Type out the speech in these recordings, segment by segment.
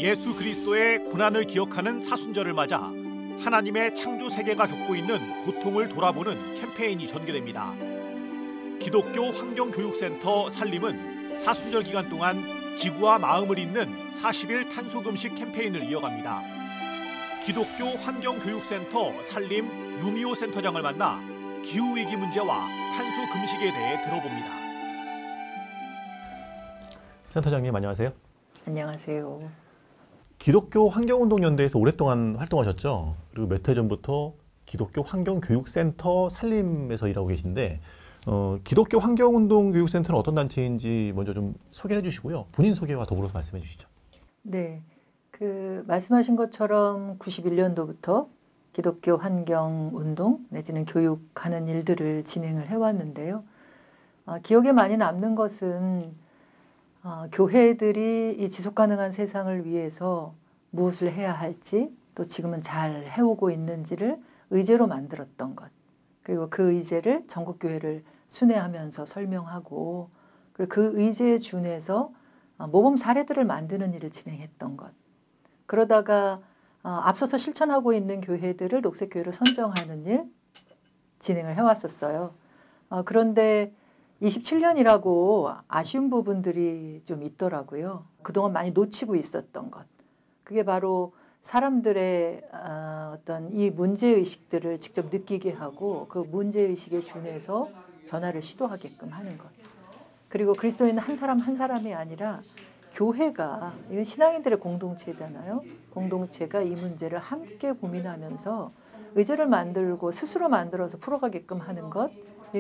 예수 그리스도의 고난을 기억하는 사순절을 맞아 하나님의 창조 세계가 겪고 있는 고통을 돌아보는 캠페인이 전개됩니다. 기독교 환경교육센터 산림은 사순절 기간 동안 지구와 마음을 잇는 40일 탄소금식 캠페인을 이어갑니다. 기독교 환경교육센터 산림 유미호 센터장을 만나 기후위기 문제와 탄소 금식에 대해 들어봅니다. 센터장님 안녕하세요. 안녕하세요. 기독교 환경운동연대에서 오랫동안 활동하셨죠. 그리고 몇 해 전부터 기독교 환경교육센터 산림에서 일하고 계신데 기독교 환경운동교육센터는 어떤 단체인지 먼저 좀 소개해 주시고요. 본인 소개와 더불어서 말씀해 주시죠. 네, 말씀하신 것처럼 91년도부터 기독교 환경운동 내지는 교육하는 일들을 진행을 해왔는데요. 기억에 많이 남는 것은 교회들이 이 지속가능한 세상을 위해서 무엇을 해야 할지 또 지금은 잘 해오고 있는지를 의제로 만들었던 것. 그리고 그 의제를 전국교회를 순회하면서 설명하고 그리고 그 의제에 준해서 모범 사례들을 만드는 일을 진행했던 것. 그러다가 앞서서 실천하고 있는 교회들을 녹색교회로 선정하는 일 진행을 해왔었어요. 그런데 27년이라고 아쉬운 부분들이 좀 있더라고요. 그동안 많이 놓치고 있었던 것. 그게 바로 사람들의 어떤 이 문제의식들을 직접 느끼게 하고 그 문제의식에 준해서 변화를 시도하게끔 하는 것. 그리고 그리스도인은 한 사람 한 사람이 아니라 교회가, 이건 신앙인들의 공동체잖아요. 공동체가 이 문제를 함께 고민하면서 의제를 만들고 스스로 만들어서 풀어가게끔 하는 것,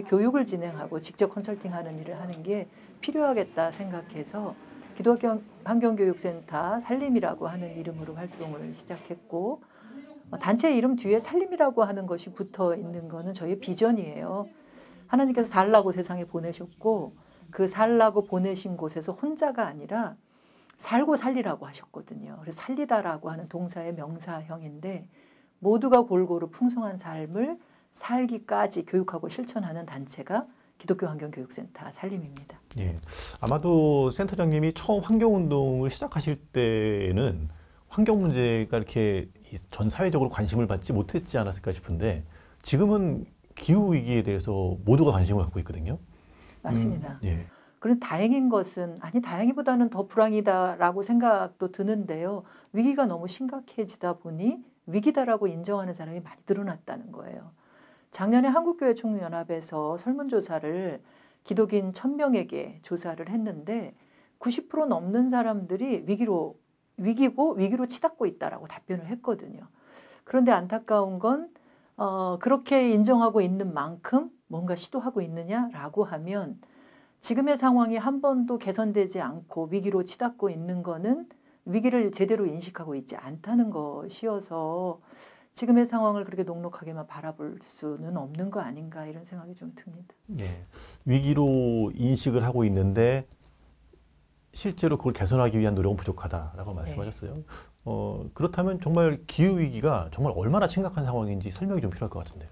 교육을 진행하고 직접 컨설팅하는 일을 하는 게 필요하겠다 생각해서 기독교 환경교육센터 산림이라고 하는 이름으로 활동을 시작했고 단체 이름 뒤에 산림이라고 하는 것이 붙어 있는 거는 저희의 비전이에요. 하나님께서 살라고 세상에 보내셨고 그 살라고 보내신 곳에서 혼자가 아니라 살고 살리라고 하셨거든요. 그래서 살리다라고 하는 동사의 명사형인데 모두가 골고루 풍성한 삶을 살기까지 교육하고 실천하는 단체가 기독교 환경교육센터 산림입니다. 예, 아마도 센터장님이 처음 환경운동을 시작하실 때는 환경 문제가 이렇게 전 사회적으로 관심을 받지 못했지 않았을까 싶은데 지금은 기후위기에 대해서 모두가 관심을 갖고 있거든요. 맞습니다. 예. 그런데 다행인 것은 다행이보다는 더 불황이다라고 생각도 드는데요. 위기가 너무 심각해지다 보니 위기다라고 인정하는 사람이 많이 늘어났다는 거예요. 작년에 한국교회총연합에서 설문조사를 기독인 1000명에게 조사를 했는데 90% 넘는 사람들이 위기고 위기로 치닫고 있다라고 답변을 했거든요. 그런데 안타까운 건 그렇게 인정하고 있는 만큼 뭔가 시도하고 있느냐라고 하면 지금의 상황이 한 번도 개선되지 않고 위기로 치닫고 있는 거는 위기를 제대로 인식하고 있지 않다는 것이어서 지금의 상황을 그렇게 녹록하게만 바라볼 수는 없는 거 아닌가 이런 생각이 좀 듭니다. 예, 위기로 인식을 하고 있는데 실제로 그걸 개선하기 위한 노력은 부족하다라고 말씀하셨어요. 네. 그렇다면 정말 기후위기가 정말 얼마나 심각한 상황인지 설명이 좀 필요할 것 같은데요.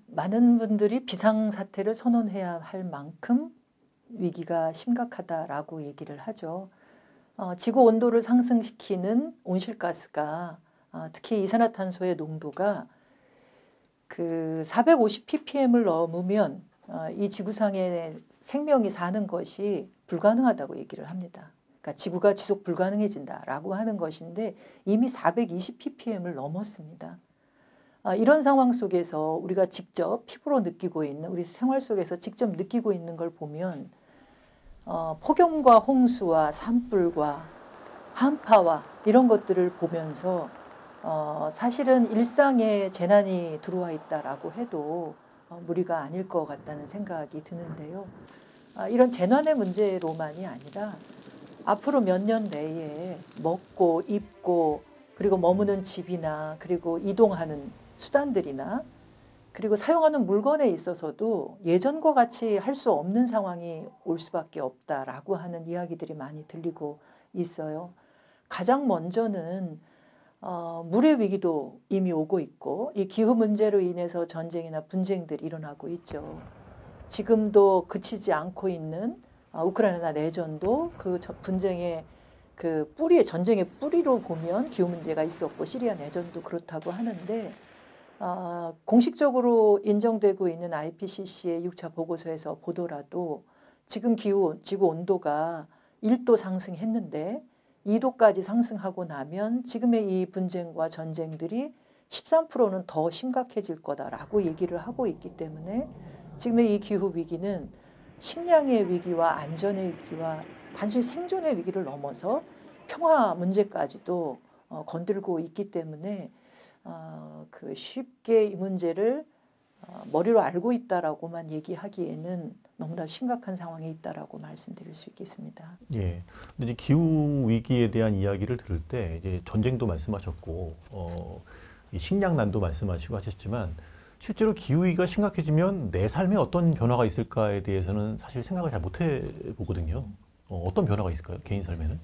많은 분들이 비상사태를 선언해야 할 만큼 위기가 심각하다라고 얘기를 하죠. 지구 온도를 상승시키는 온실가스가 특히 이산화탄소의 농도가 450ppm을 넘으면 이 지구상에 생명이 사는 것이 불가능하다고 얘기를 합니다. 그러니까 지구가 지속 불가능해진다라고 하는 것인데 이미 420ppm을 넘었습니다. 이런 상황 속에서 우리가 직접 피부로 느끼고 있는 우리 생활 속에서 직접 느끼고 있는 걸 보면 폭염과 홍수와 산불과 한파와 이런 것들을 보면서 사실은 일상에 재난이 들어와 있다라고 해도 무리가 아닐 것 같다는 생각이 드는데요. 이런 재난의 문제로만이 아니라 앞으로 몇 년 내에 먹고 입고 그리고 머무는 집이나 그리고 이동하는 수단들이나 그리고 사용하는 물건에 있어서도 예전과 같이 할 수 없는 상황이 올 수밖에 없다라고 하는 이야기들이 많이 들리고 있어요. 가장 먼저는 물의 위기도 이미 오고 있고 이 기후 문제로 인해서 전쟁이나 분쟁들이 일어나고 있죠. 지금도 그치지 않고 있는 우크라이나 내전도 그 분쟁의 그 뿌리의 전쟁의 뿌리로 보면 기후 문제가 있었고 시리아 내전도 그렇다고 하는데 공식적으로 인정되고 있는 IPCC의 6차 보고서에서 보더라도 지금 지구 온도가 1도 상승했는데 2도까지 상승하고 나면 지금의 이 분쟁과 전쟁들이 13%는 더 심각해질 거다라고 얘기를 하고 있기 때문에 지금의 이 기후 위기는 식량의 위기와 안전의 위기와 단순히 생존의 위기를 넘어서 평화 문제까지도 건들고 있기 때문에 그 쉽게 이 문제를 머리로 알고 있다라고만 얘기하기에는 너무나 심각한 상황에 있다라고 말씀드릴 수 있겠습니다. 예. 근데 이제 기후 위기에 대한 이야기를 들을 때 이제 전쟁도 말씀하셨고 이 식량난도 말씀하시고 하셨지만 실제로 기후 위기가 심각해지면 내 삶에 어떤 변화가 있을까에 대해서는 사실 생각을 잘 못 해보거든요. 어떤 변화가 있을까요? 개인 삶에는?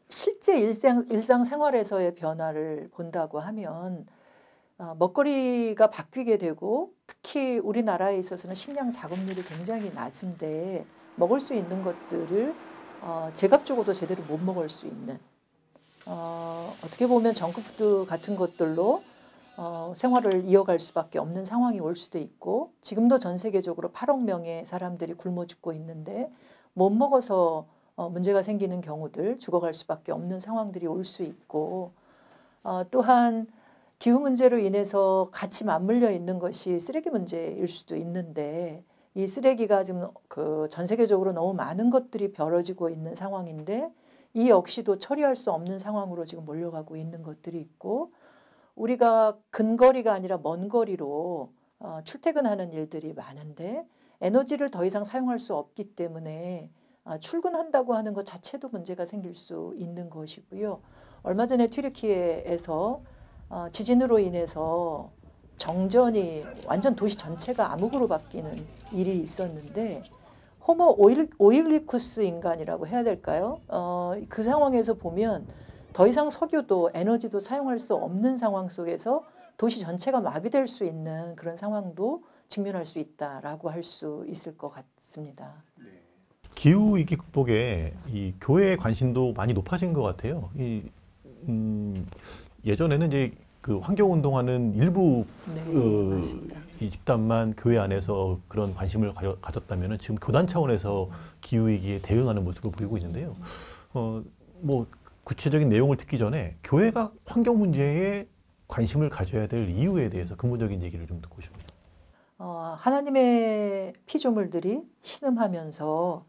실제 일상생활에서의 변화를 본다고 하면 먹거리가 바뀌게 되고 특히 우리나라에 있어서는 식량 작업률이 굉장히 낮은데 먹을 수 있는 것들을 제값 주고도 제대로 못 먹을 수 있는 어떻게 보면 정크푸드 같은 것들로 생활을 이어갈 수밖에 없는 상황이 올 수도 있고 지금도 전 세계적으로 8억 명의 사람들이 굶어 죽고 있는데 못 먹어서 문제가 생기는 경우들 죽어갈 수밖에 없는 상황들이 올 수 있고 또한 기후 문제로 인해서 같이 맞물려 있는 것이 쓰레기 문제일 수도 있는데 이 쓰레기가 지금 그 전 세계적으로 너무 많은 것들이 벌어지고 있는 상황인데 이 역시도 처리할 수 없는 상황으로 지금 몰려가고 있는 것들이 있고 우리가 근거리가 아니라 먼 거리로 출퇴근하는 일들이 많은데 에너지를 더 이상 사용할 수 없기 때문에 출근한다고 하는 것 자체도 문제가 생길 수 있는 것이고요. 얼마 전에 튀르키예에서 지진으로 인해서 정전이 완전 도시 전체가 암흑으로 바뀌는 일이 있었는데 호모 오일리쿠스 인간이라고 해야 될까요? 그 상황에서 보면 더 이상 석유도 에너지도 사용할 수 없는 상황 속에서 도시 전체가 마비될 수 있는 그런 상황도 직면할 수 있다라고 할 수 있을 것 같습니다. 기후 위기 극복에 이 교회의 관심도 많이 높아진 것 같아요. 예전에는 이제 그 환경 운동하는 일부 이 집단만 교회 안에서 그런 관심을 가졌다면은 지금 교단 차원에서 기후 위기에 대응하는 모습을 보이고 있는데요. 뭐 구체적인 내용을 듣기 전에 교회가 환경 문제에 관심을 가져야 될 이유에 대해서 근본적인 얘기를 좀 듣고 싶네요. 하나님의 피조물들이 신음하면서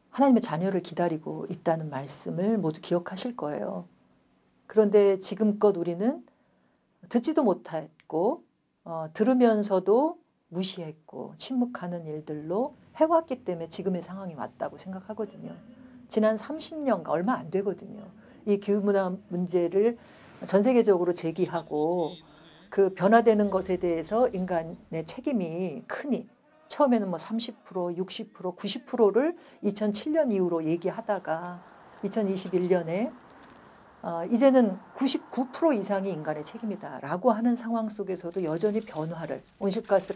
하나님의 자녀를 기다리고 있다는 말씀을 모두 기억하실 거예요. 그런데 지금껏 우리는 듣지도 못했고 들으면서도 무시했고 침묵하는 일들로 해왔기 때문에 지금의 상황이 왔다고 생각하거든요. 지난 30년가 얼마 안 되거든요. 이 기후문화 문제를 전 세계적으로 제기하고 그 변화되는 것에 대해서 인간의 책임이 크니 처음에는 뭐 30%, 60%, 90%를 2007년 이후로 얘기하다가 2021년에 이제는 99% 이상이 인간의 책임이다라고 하는 상황 속에서도 여전히 변화를 온실가스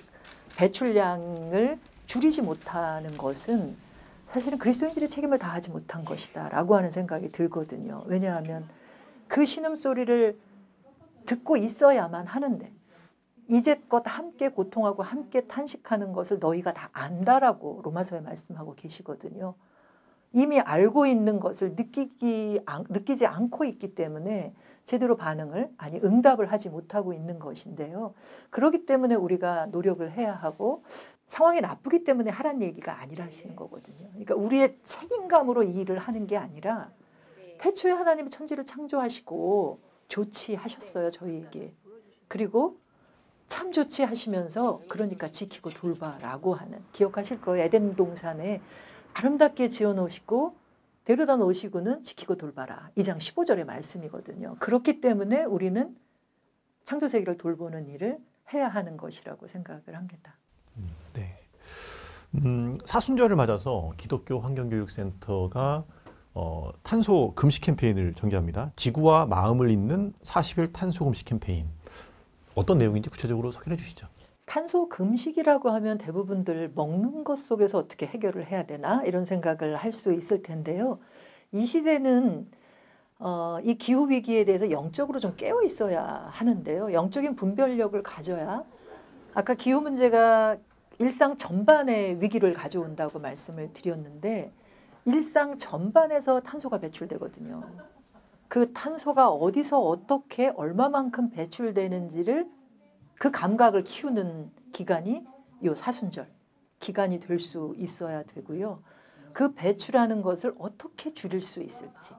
배출량을 줄이지 못하는 것은 사실은 그리스도인들이 책임을 다하지 못한 것이다라고 하는 생각이 들거든요. 왜냐하면 그 신음소리를 듣고 있어야만 하는데 이제껏 함께 고통하고 함께 탄식하는 것을 너희가 다 안다라고 로마서에 말씀하고 계시거든요. 이미 알고 있는 것을 느끼지 않고 있기 때문에 제대로 응답을 하지 못하고 있는 것인데요. 그렇기 때문에 우리가 노력을 해야 하고 상황이 나쁘기 때문에 하라는 얘기가 아니라 하시는 거거든요. 그러니까 우리의 책임감으로 이 일을 하는 게 아니라 태초에 하나님이 천지를 창조하시고 조치하셨어요, 저희에게. 그리고 참 조치하시면서 그러니까 지키고 돌봐라고 하는, 기억하실 거예요. 에덴 동산에 아름답게 지어놓으시고 데려다 놓으시고는 지키고 돌봐라. 2장 15절의 말씀이거든요. 그렇기 때문에 우리는 창조세계를 돌보는 일을 해야 하는 것이라고 생각을 합니다. 네. 사순절을 맞아서 기독교 환경교육센터가 탄소 금식 캠페인을 전개합니다. 지구와 마음을 잇는 40일 탄소 금식 캠페인. 어떤 내용인지 구체적으로 소개해 주시죠. 탄소 금식이라고 하면 대부분들 먹는 것 속에서 어떻게 해결을 해야 되나 이런 생각을 할 수 있을 텐데요. 이 시대는 이 기후 위기에 대해서 영적으로 좀 깨어 있어야 하는데요. 영적인 분별력을 가져야 아까 기후 문제가 일상 전반에 위기를 가져온다고 말씀을 드렸는데 일상 전반에서 탄소가 배출되거든요. 그 탄소가 어디서 어떻게 얼마만큼 배출되는지를 그 감각을 키우는 기간이 요 사순절 기간이 될 수 있어야 되고요. 그 배출하는 것을 어떻게 줄일 수 있을지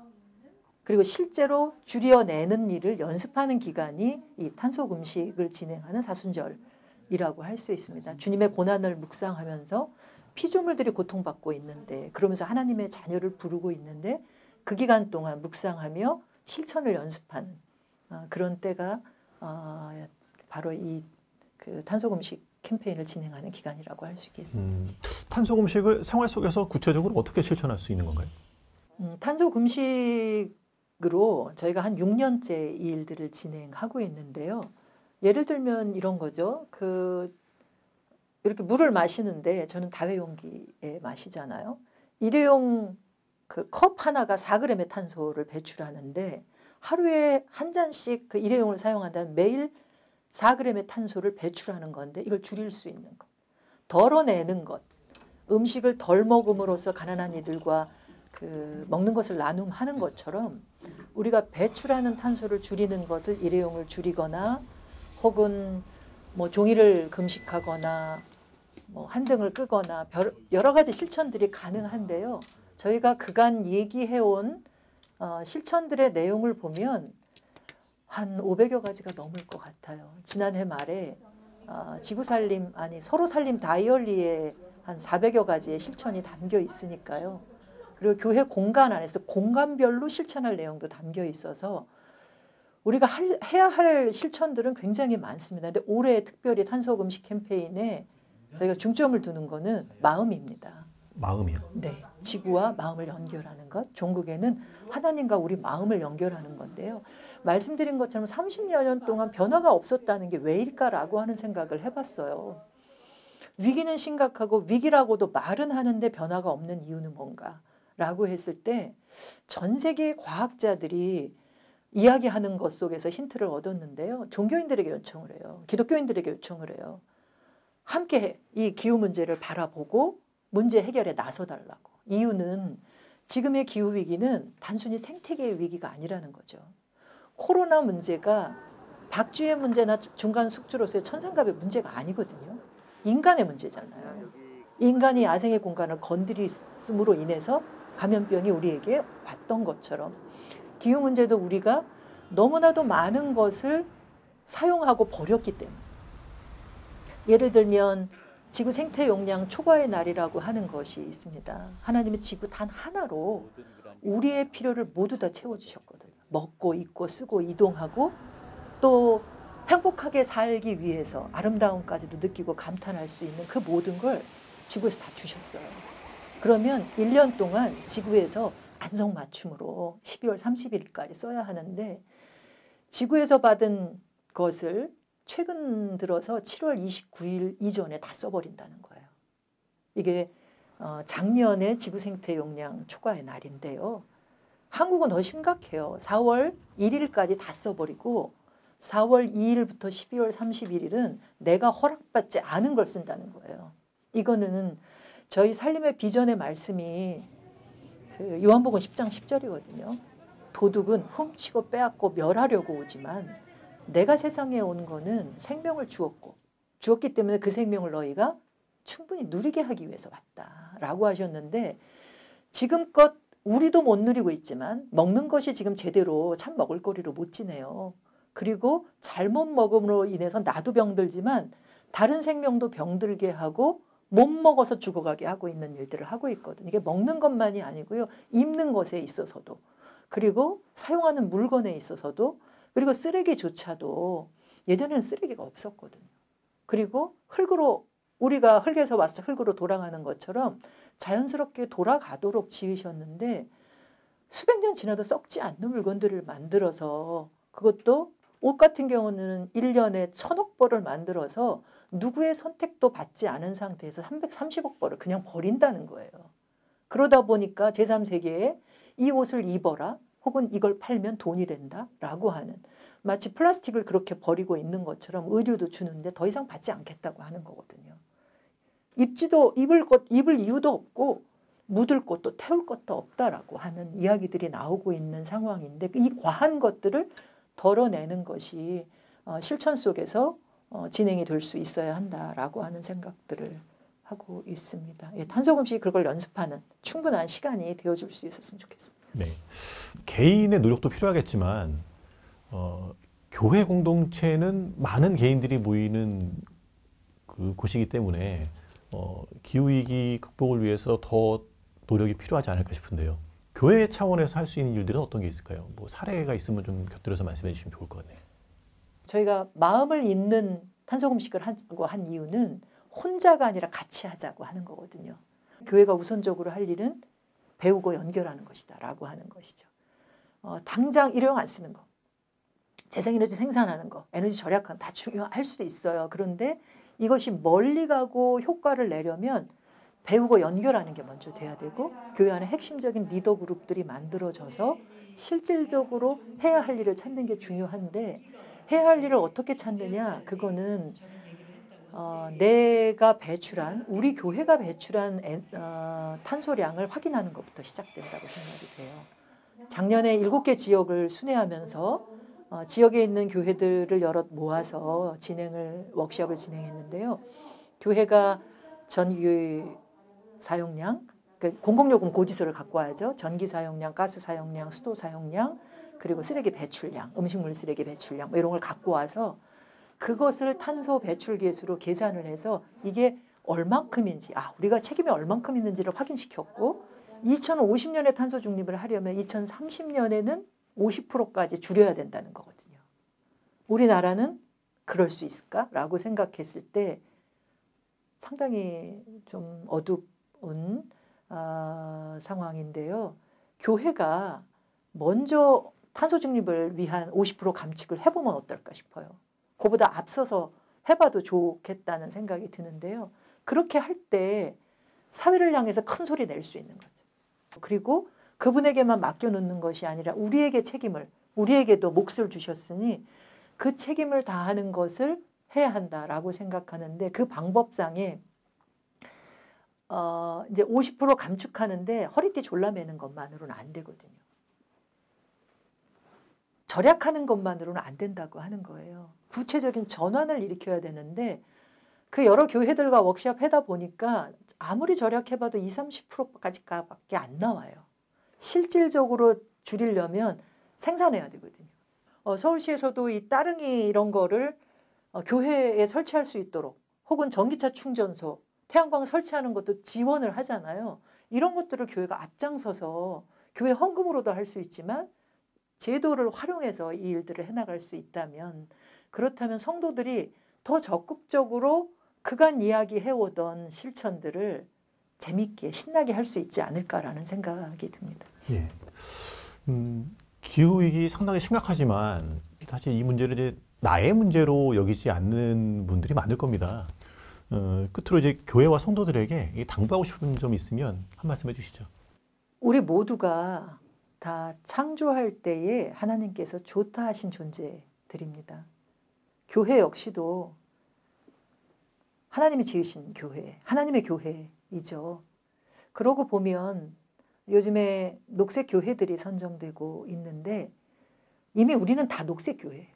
그리고 실제로 줄여내는 일을 연습하는 기간이 이 탄소 금식을 진행하는 사순절이라고 할 수 있습니다. 주님의 고난을 묵상하면서 피조물들이 고통받고 있는데 그러면서 하나님의 자녀를 부르고 있는데 그 기간 동안 묵상하며 실천을 연습하는 그런 때가 바로 이 그 탄소 금식 캠페인을 진행하는 기간이라고 할 수 있겠습니다. 탄소 금식을 생활 속에서 구체적으로 어떻게 실천할 수 있는 건가요? 탄소 금식으로 저희가 한 6년째 이 일들을 진행하고 있는데요. 예를 들면 이런 거죠. 이렇게 물을 마시는데 저는 다회용기에 마시잖아요. 일회용 그 컵 하나가 4g의 탄소를 배출하는데 하루에 한 잔씩 그 일회용을 사용한다면 매일 4g의 탄소를 배출하는 건데 이걸 줄일 수 있는 것. 덜어내는 것. 음식을 덜 먹음으로써 가난한 이들과 먹는 것을 나눔하는 것처럼 우리가 배출하는 탄소를 줄이는 것을 일회용을 줄이거나 혹은 뭐 종이를 금식하거나 뭐 한등을 끄거나 여러 가지 실천들이 가능한데요. 저희가 그간 얘기해온 실천들의 내용을 보면 한 500여 가지가 넘을 것 같아요. 지난해 말에 지구살림 아니 서로살림 다이어리에 한 400여 가지의 실천이 담겨 있으니까요. 그리고 교회 공간 안에서 공간별로 실천할 내용도 담겨 있어서 우리가 해야 할 실천들은 굉장히 많습니다. 근데 올해 특별히 탄소 금식 캠페인에 저희가 중점을 두는 거는 마음입니다. 마음이요? 네, 지구와 마음을 연결하는 것. 종국에는 하나님과 우리 마음을 연결하는 건데요. 말씀드린 것처럼 30여 년 동안 변화가 없었다는 게 왜일까라고 하는 생각을 해봤어요. 위기는 심각하고 위기라고도 말은 하는데 변화가 없는 이유는 뭔가라고 했을 때 전 세계의 과학자들이 이야기하는 것 속에서 힌트를 얻었는데요. 종교인들에게 요청을 해요. 기독교인들에게 요청을 해요. 함께 이 기후 문제를 바라보고 문제 해결에 나서달라고. 이유는 지금의 기후위기는 단순히 생태계의 위기가 아니라는 거죠. 코로나 문제가 박쥐의 문제나 중간 숙주로서의 천상갑의 문제가 아니거든요. 인간의 문제잖아요. 인간이 야생의 공간을 건드렸음으로 인해서 감염병이 우리에게 왔던 것처럼 기후 문제도 우리가 너무나도 많은 것을 사용하고 버렸기 때문에 예를 들면 지구 생태 용량 초과의 날이라고 하는 것이 있습니다. 하나님의 지구 단 하나로 우리의 필요를 모두 다 채워주셨거든요. 먹고 입고 쓰고 이동하고 또 행복하게 살기 위해서 아름다움까지도 느끼고 감탄할 수 있는 그 모든 걸 지구에서 다 주셨어요. 그러면 1년 동안 지구에서 안성맞춤으로 12월 30일까지 써야 하는데 지구에서 받은 것을 최근 들어서 7월 29일 이전에 다 써버린다는 거예요. 이게 작년에 지구생태 용량 초과의 날인데요. 한국은 더 심각해요. 4월 1일까지 다 써버리고 4월 2일부터 12월 31일은 내가 허락받지 않은 걸 쓴다는 거예요. 이거는 저희 살림의 비전의 말씀이 요한복음 10장 10절이거든요. 도둑은 훔치고 빼앗고 멸하려고 오지만 내가 세상에 온 거는 생명을 주었기 때문에 그 생명을 너희가 충분히 누리게 하기 위해서 왔다라고 하셨는데 지금껏 우리도 못 누리고 있지만 먹는 것이 지금 제대로 참 먹을거리로 못 지내요. 그리고 잘못 먹음으로 인해서 나도 병들지만 다른 생명도 병들게 하고 못 먹어서 죽어가게 하고 있는 일들을 하고 있거든요. 이게 먹는 것만이 아니고요. 입는 것에 있어서도 그리고 사용하는 물건에 있어서도 그리고 쓰레기조차도 예전에는 쓰레기가 없었거든요. 그리고 흙으로 우리가 흙에서 와서 흙으로 돌아가는 것처럼 자연스럽게 돌아가도록 지으셨는데 수백 년 지나도 썩지 않는 물건들을 만들어서 그것도 옷 같은 경우는 1년에 1000억 벌을 만들어서 누구의 선택도 받지 않은 상태에서 330억 벌을 그냥 버린다는 거예요. 그러다 보니까 제3세계에 이 옷을 입어라 혹은 이걸 팔면 돈이 된다라고 하는, 마치 플라스틱을 그렇게 버리고 있는 것처럼 의류도 주는데 더 이상 받지 않겠다고 하는 거거든요. 입을 이유도 없고 묻을 것도 태울 것도 없다라고 하는 이야기들이 나오고 있는 상황인데, 이 과한 것들을 덜어내는 것이 실천 속에서 진행이 될 수 있어야 한다라고 하는 생각들을 하고 있습니다. 예, 탄소금식이 그걸 연습하는 충분한 시간이 되어줄 수 있었으면 좋겠습니다. 네, 개인의 노력도 필요하겠지만 교회 공동체는 많은 개인들이 모이는 그 곳이기 때문에 기후위기 극복을 위해서 더 노력이 필요하지 않을까 싶은데요. 교회 차원에서 할 수 있는 일들은 어떤 게 있을까요? 뭐 사례가 있으면 좀 곁들여서 말씀해 주시면 좋을 것 같네요. 저희가 마음을 잇는 탄소금식을 하고 한 이유는 혼자가 아니라 같이 하자고 하는 거거든요. 교회가 우선적으로 할 일은 배우고 연결하는 것이다 라고 하는 것이죠. 당장 일회용 안 쓰는 거, 재생에너지 생산하는 거, 에너지 절약하는 다 중요할 수도 있어요. 그런데 이것이 멀리 가고 효과를 내려면 배우고 연결하는 게 먼저 돼야 되고, 교회 안에 핵심적인 리더 그룹들이 만들어져서 실질적으로 해야 할 일을 찾는 게 중요한데, 해야 할 일을 어떻게 찾느냐, 그거는 내가 배출한, 우리 교회가 배출한 탄소량을 확인하는 것부터 시작된다고 생각이 돼요. 작년에 7개 지역을 순회하면서 지역에 있는 교회들을 여럿 모아서 워크숍을 진행했는데요. 교회가 전기 사용량, 공공요금 고지서를 갖고 와야죠. 전기 사용량, 가스 사용량, 수도 사용량, 그리고 쓰레기 배출량, 음식물 쓰레기 배출량 이런 걸 갖고 와서 그것을 탄소 배출 계수로 계산을 해서 이게 얼만큼인지, 우리가 책임이 얼만큼 있는지를 확인시켰고, 2050년에 탄소 중립을 하려면 2030년에는 50%까지 줄여야 된다는 거거든요. 우리나라는 그럴 수 있을까라고 생각했을 때 상당히 좀 어두운 상황인데요. 교회가 먼저 탄소 중립을 위한 50% 감축을 해보면 어떨까 싶어요. 그보다 앞서서 해봐도 좋겠다는 생각이 드는데요. 그렇게 할 때 사회를 향해서 큰 소리 낼 수 있는 거죠. 그리고 그분에게만 맡겨놓는 것이 아니라 우리에게 책임을, 우리에게도 몫을 주셨으니 그 책임을 다하는 것을 해야 한다라고 생각하는데, 그 방법상에 이제 50% 감축하는데 허리띠 졸라매는 것만으로는 안 되거든요. 절약하는 것만으로는 안 된다고 하는 거예요. 구체적인 전환을 일으켜야 되는데, 그 여러 교회들과 워크숍 하다 보니까 아무리 절약해봐도 20-30%까지밖에 안 나와요. 실질적으로 줄이려면 생산해야 되거든요. 서울시에서도 이 따릉이 이런 거를 교회에 설치할 수 있도록, 혹은 전기차 충전소, 태양광 설치하는 것도 지원을 하잖아요. 이런 것들을 교회가 앞장서서 교회 헌금으로도 할 수 있지만 제도를 활용해서 이 일들을 해나갈 수 있다면, 그렇다면 성도들이 더 적극적으로 그간 이야기해오던 실천들을 재밌게 신나게 할 수 있지 않을까라는 생각이 듭니다. 예. 기후위기 상당히 심각하지만 사실 이 문제를 이제 나의 문제로 여기지 않는 분들이 많을 겁니다. 끝으로 이제 교회와 성도들에게 당부하고 싶은 점이 있으면 한 말씀 해주시죠. 우리 모두가 다 창조할 때에 하나님께서 좋다 하신 존재들입니다. 교회 역시도 하나님이 지으신 교회, 하나님의 교회이죠. 그러고 보면 요즘에 녹색 교회들이 선정되고 있는데, 이미 우리는 다 녹색 교회예요.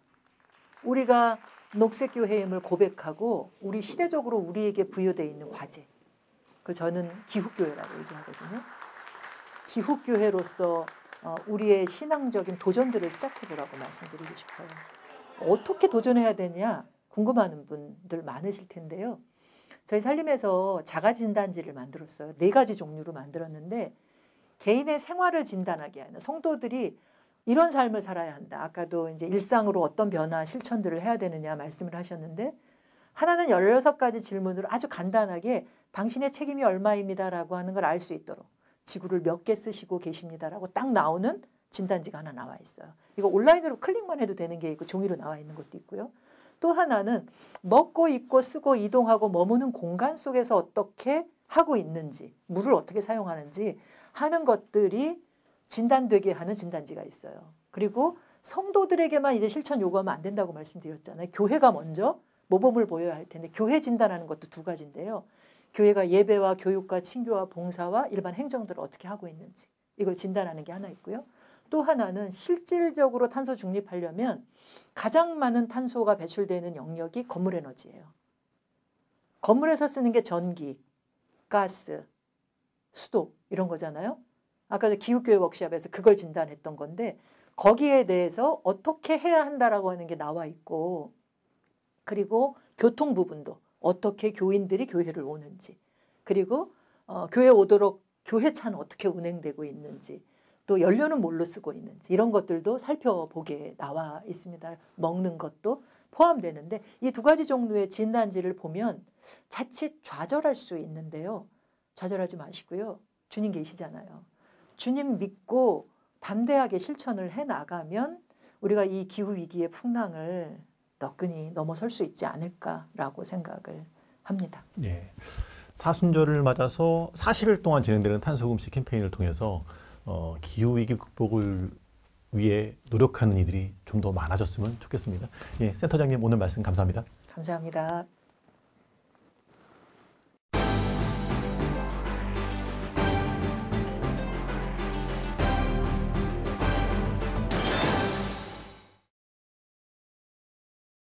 우리가 녹색 교회임을 고백하고 우리 시대적으로 우리에게 부여되어 있는 과제, 그걸 저는 기후교회라고 얘기하거든요. 기후교회로서 우리의 신앙적인 도전들을 시작해보라고 말씀드리고 싶어요. 어떻게 도전해야 되냐 궁금하는 분들 많으실 텐데요. 저희 살림에서 자가진단지를 만들었어요. 4가지 종류로 만들었는데, 개인의 생활을 진단하게 하는, 성도들이 이런 삶을 살아야 한다. 아까도 이제 일상으로 어떤 변화, 실천들을 해야 되느냐 말씀을 하셨는데, 하나는 16가지 질문으로 아주 간단하게 당신의 책임이 얼마입니다라고 하는 걸 알 수 있도록, 지구를 몇 개 쓰시고 계십니다라고 딱 나오는 진단지가 하나 나와 있어요. 이거 온라인으로 클릭만 해도 되는 게 있고 종이로 나와 있는 것도 있고요. 또 하나는 먹고 입고 쓰고 이동하고 머무는 공간 속에서 어떻게 하고 있는지, 물을 어떻게 사용하는지 하는 것들이 진단되게 하는 진단지가 있어요. 그리고 성도들에게만 이제 실천 요구하면 안 된다고 말씀드렸잖아요. 교회가 먼저 모범을 보여야 할 텐데 교회 진단하는 것도 두 가지인데요. 교회가 예배와 교육과 친교와 봉사와 일반 행정들을 어떻게 하고 있는지 이걸 진단하는 게 하나 있고요. 또 하나는 실질적으로 탄소 중립하려면 가장 많은 탄소가 배출되는 영역이 건물 에너지예요. 건물에서 쓰는 게 전기, 가스, 수도 이런 거잖아요. 아까 기후교육 워크숍에서 그걸 진단했던 건데 거기에 대해서 어떻게 해야 한다라고 하는 게 나와 있고 그리고 교통 부분도 어떻게 교인들이 교회를 오는지 그리고 교회 오도록 교회차는 어떻게 운행되고 있는지 또 연료는 뭘로 쓰고 있는지 이런 것들도 살펴보게 나와 있습니다. 먹는 것도 포함되는데 이 두 가지 종류의 진단지를 보면 자칫 좌절할 수 있는데요. 좌절하지 마시고요. 주님 계시잖아요. 주님 믿고 담대하게 실천을 해나가면 우리가 이 기후위기의 풍랑을 너끈히 넘어설 수 있지 않을까라고 생각을 합니다. 예. 사순절을 맞아서 40일 동안 진행되는 탄소금지 캠페인을 통해서 기후위기 극복을 위해 노력하는 이들이 좀 더 많아졌으면 좋겠습니다. 예, 센터장님 오늘 말씀 감사합니다. 감사합니다.